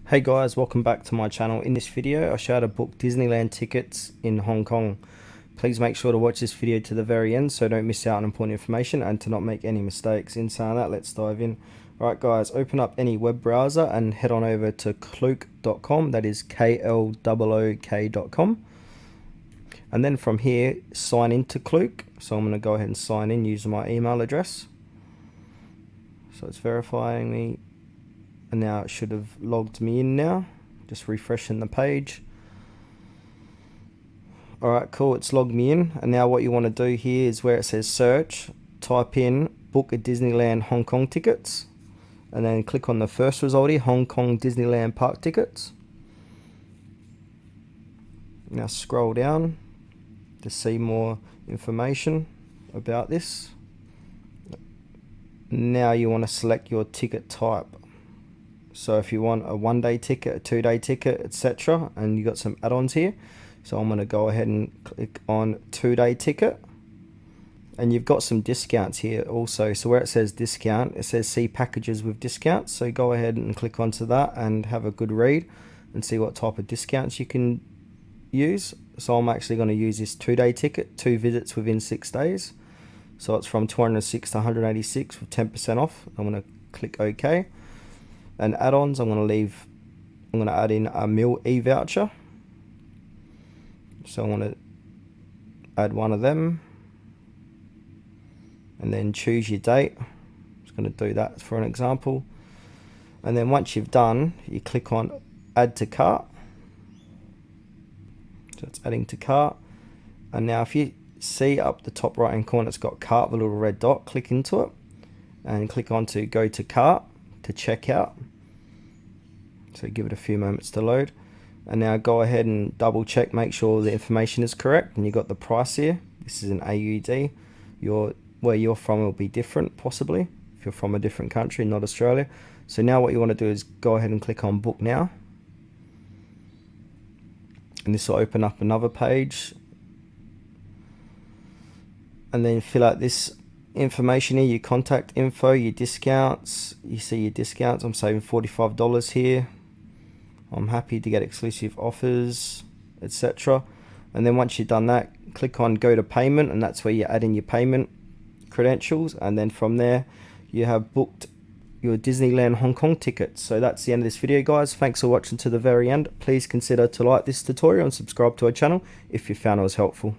Hey guys, welcome back to my channel. In this video I show how to book Disneyland tickets in Hong Kong. Please make sure to watch this video to the very end so don't miss out on important information and to not make any mistakes. In saying that, let's dive in. Alright guys, open up any web browser and head on over to klook.com, that is KLOOK.com. And then from here, sign into Klook. So I'm going to go ahead and sign in using my email address. So it's verifying me. And now it should have logged me in now. Just refreshing the page. Alright, cool, it's logged me in. And now what you want to do here is where it says search, type in book a Disneyland Hong Kong tickets. And then click on the first result here, Hong Kong Disneyland Park tickets. Now scroll down to see more information about this. Now you want to select your ticket type. So if you want a 1-day ticket, a 2-day ticket, etc., and you got some add-ons here. So I'm going to go ahead and click on 2-day ticket. And you've got some discounts here also. So where it says discount, it says see packages with discounts. So go ahead and click onto that and have a good read and see what type of discounts you can use. So I'm actually going to use this 2-day ticket, 2 visits within 6 days. So it's from 206 to 186 with 10% off. I'm going to click OK. And add-ons, I'm going to add in a meal e-voucher. So I want to add one of them. And then choose your date. I'm just going to do that for an example. And then once you've done, you click on add to cart. So it's adding to cart. And now if you see up the top right hand corner, it's got cart with a little red dot. Click into it. And click on to go to cart to check out. So give it a few moments to load. And now go ahead and double check, make sure the information is correct. And you got the price here. This is an AUD. Where you're from will be different, possibly, if you're from a different country, not Australia. So now what you want to do is go ahead and click on book now. And this will open up another page. And then fill out this information here, your contact info, your discounts. You see your discounts. I'm saving $45 here. I'm happy to get exclusive offers, etc. And then once you've done that, click on go to payment, and that's where you add in your payment credentials. And then from there, you have booked your Disneyland Hong Kong tickets. So that's the end of this video, guys. Thanks for watching to the very end. Please consider to like this tutorial and subscribe to our channel if you found it was helpful.